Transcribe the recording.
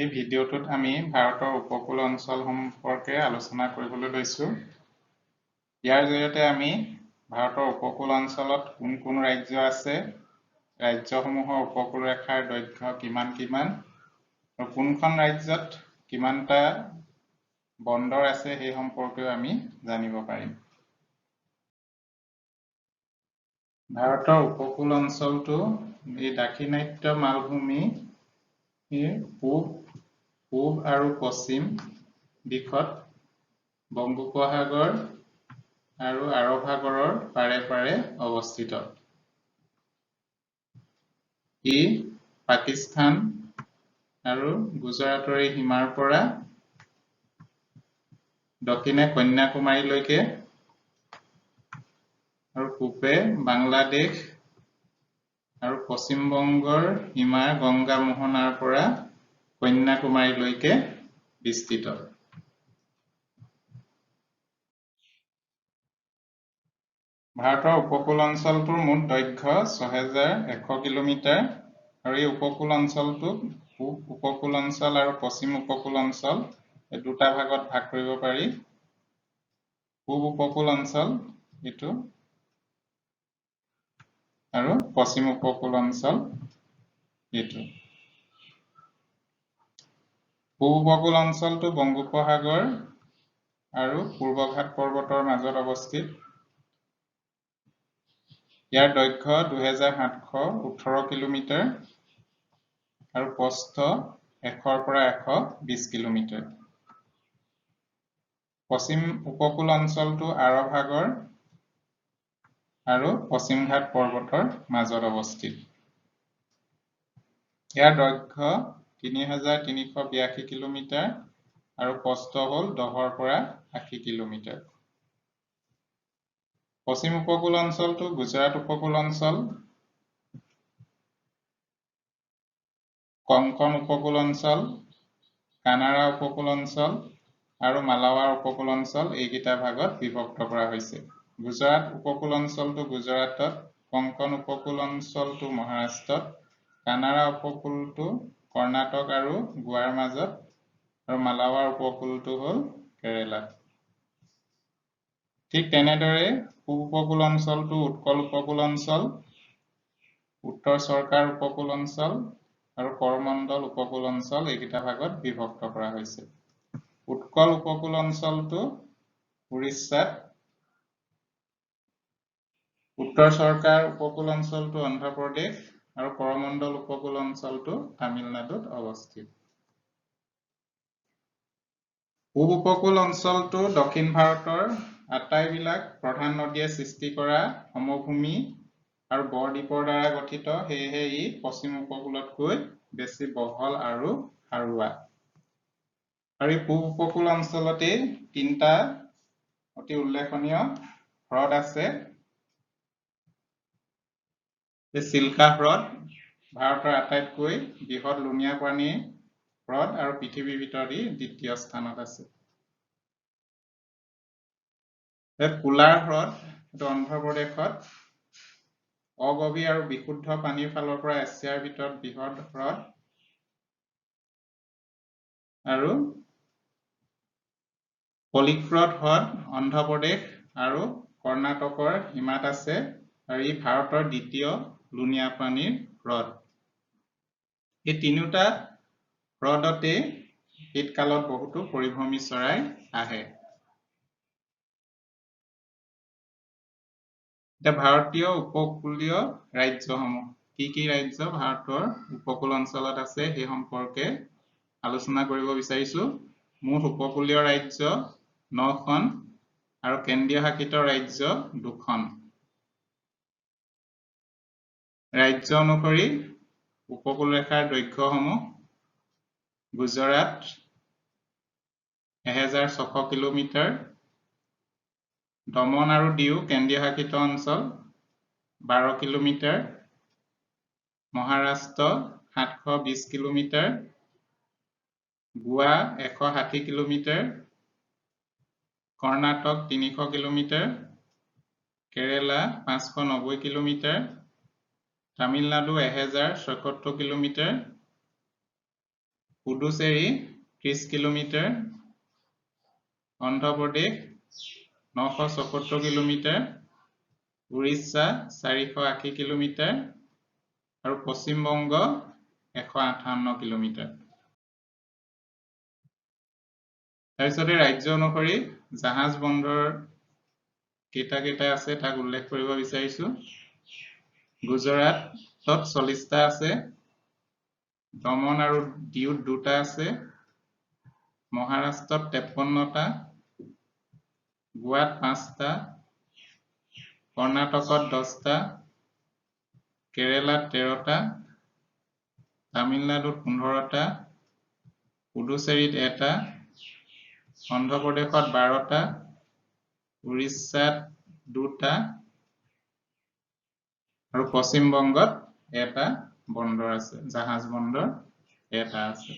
এই ভিডিঅ'টোত আমি ভাৰতৰ উপকূল অঞ্চল সম্পৰ্কে আলোচনা কৰিবলৈ লৈছোঁ। ইয়াৰ জৰিয়তে আমি ভাৰতৰ উপকূল অঞ্চলত কোন কোন ৰাজ্য আছে, ৰাজ্যসমূহৰ উপকূল ৰেখাৰ দৈৰ্ঘ্য কিমান আৰু কোনখন ৰাজ্যত কিমানটা বন্দৰ আছে সেই সম্পৰ্কেও আমি জানিব পাৰিম। ভাৰতৰ উপকূল অঞ্চলটো এই দাক্ষিণাত্য মালভূমি পূব আৰু পশ্চিম দিশত বংগোপসাগৰ আৰু আৰৱ সাগৰৰ পাৰে পাৰে অৱস্থিত। ই পাকিস্তান আৰু গুজৰাটৰ সীমাৰ পৰা দক্ষিণে কন্যাকুমাৰীলৈকে আৰু পূবে বাংলাদেশ আৰু পশ্চিম বংগৰ সীমা গংগা মোহনাৰ পৰা কন্যাকুমাৰীলৈকে বিস্তৃত। ভাৰতৰ উপকূল অঞ্চলটোৰ মুঠ দৈৰ্ঘ্য ৬,১০০ কিলোমিটাৰ আৰু এই উপকূল অঞ্চলটোক পূব উপকূল অঞ্চল আৰু পশ্চিম উপকূল অঞ্চল এই দুটা ভাগত ভাগ কৰিব পাৰি। পূব উপকূল অঞ্চল এইটো আৰু পশ্চিম উপকূল অঞ্চল এইটো। পূব উপকূল অঞ্চলটো বংগোপসাগৰ আৰু পূৰ্বঘাট পৰ্বতৰ মাজত অৱস্থিত। ইয়াৰ দৈৰ্ঘ্য ২,৭১৮ কিলোমিটাৰ আৰু প্ৰস্থ ১০০ৰ পৰা ১২০ কিলোমিটাৰ। পশ্চিম উপকূল অঞ্চলটো আৰৱ সাগৰ আৰু পশ্চিম ঘাট পৰ্বতৰ মাজত অৱস্থিত। ইয়াৰ দৈৰ্ঘ্য ৩,৩৮২ কিলোমিটাৰ আৰু প্ৰস্থ হ'ল ১০ৰ পৰা ৮০ কিলোমিটাৰ। পশ্চিম উপকূল অঞ্চলটো গুজৰাট উপকূল অঞ্চল, কঙ্কণ উপকূল অঞ্চল, কানাড়া উপকূল অঞ্চল আৰু মালাৱাৰ উপকূল অঞ্চল এইকেইটা ভাগত বিভক্ত কৰা হৈছে। গুজৰাট উপকূল অঞ্চলটো গুজৰাটত, কঙ্কণ উপকূল অঞ্চলটো মহাৰাষ্ট্ৰত, কানাড়া উপকূলটো কৰ্ণাটক আৰু গোৱাৰ মাজত আৰু মালাৱাৰ উপকূলটো হ'ল কেৰেলাত। ঠিক তেনেদৰে পূব উপকূল অঞ্চলটো উৎকল উপকূল অঞ্চল, উত্তৰ চৰকাৰ উপকূল অঞ্চল আৰু কৰমণ্ডল উপকূল অঞ্চল এইকেইটা ভাগত বিভক্ত কৰা হৈছে। উৎকল উপকূল অঞ্চলটো উৰিষ্যাত, উত্তৰ চৰকাৰ উপকূল অঞ্চলটো অন্ধ্ৰপ্ৰদেশ আৰু কৰমণ্ডল উপকূল অঞ্চলটো তামিলনাডুত অৱস্থিত। পূব উপকূল অঞ্চলটো দক্ষিণ ভাৰতৰ আটাইবিলাক প্ৰধান নদীয়ে সৃষ্টি কৰা সমভূমি আৰু বৰ-দ্বীপৰ দ্বাৰা গঠিত, সেয়েহে ই পশ্চিম উপকূলতকৈ বেছি বহল আৰু সাৰুৱা। আৰু এই পূব উপকূল অঞ্চলতে ৩টা অতি উল্লেখনীয় হ্ৰদ আছে। চিল্কা হ্ৰদ ভাৰতৰ আটাইতকৈ বৃহৎ লুণীয়া পানীৰ হ্ৰদ আৰু পৃথিৱীৰ ভিতৰত ই দ্বিতীয় স্থানত আছে। কোলাৰ হ্ৰদ এইটো অন্ধ্ৰপ্ৰদেশত অগভীৰ আৰু বিশুদ্ধ পানীৰ ফালৰ পৰা এছিয়াৰ ভিতৰত বৃহৎ হ্ৰদ। আৰু পলিক্ৰড হ্ৰদ অন্ধ্ৰপ্ৰদেশ আৰু কৰ্ণাটকৰ সীমাত আছে আৰু ই ভাৰতৰ দ্বিতীয় লুণীয়া পানীৰ হ্ৰদ। এই তিনিওটা হ্ৰদতে শীতকালত বহুতো পৰিভ্ৰমী চৰাই আহে। এতিয়া ভাৰতীয় উপকূলীয় ৰাজ্যসমূহ কি কি ৰাজ্য ভাৰতৰ উপকূল অঞ্চলত আছে সেই সম্পৰ্কে আলোচনা কৰিব বিচাৰিছো। মুঠ উপকূলীয় ৰাজ্য 9খন আৰু কেন্দ্ৰীয় শাসিত ৰাজ্য 2খন। ৰাজ্য অনুসৰি উপকূল ৰেখাৰ দৈৰ্ঘ্যসমূহ: গুজৰাট 1600 কিলোমিটাৰ, দমন আৰু দিউ কেন্দ্ৰীয় শাসিত অঞ্চল 12 কিলোমিটাৰ, মহাৰাষ্ট্ৰ 720 কিলোমিটাৰ, গোৱা 160 কিলোমিটাৰ, কৰ্ণাটক 300 কিলোমিটাৰ, কেৰেলা 590 kilometre, Tamil Nadu 1074 kilometre, Puducherry 30 kilometre, Andhra Pradesh 974 kilometre, Orissa 480 kilometre আৰু পশ্চিমবংগ 158 কিলোমিটাৰ। তাৰপিছতে ৰাজ্য অনুসৰি জাহাজ বন্দৰ কেইটা আছে তাক উল্লেখ কৰিব বিচাৰিছো। গুজৰাটত 40টা আছে, দমন আৰু দিউত 2টা আছে, মহাৰাষ্ট্ৰত 53টা, গোৱাত 5টা, কৰ্ণাটকত 10টা, কেৰেলাত 13টা, তামিলনাডুত 15টা, পুডুচেৰীত 1টা, অন্ধ্ৰপ্ৰদেশত 12টা, উৰিষ্যাত 2টা আৰু পশ্চিমবংগত 1টা বন্দৰ আছে, জাহাজ বন্দৰ 1টা আছে।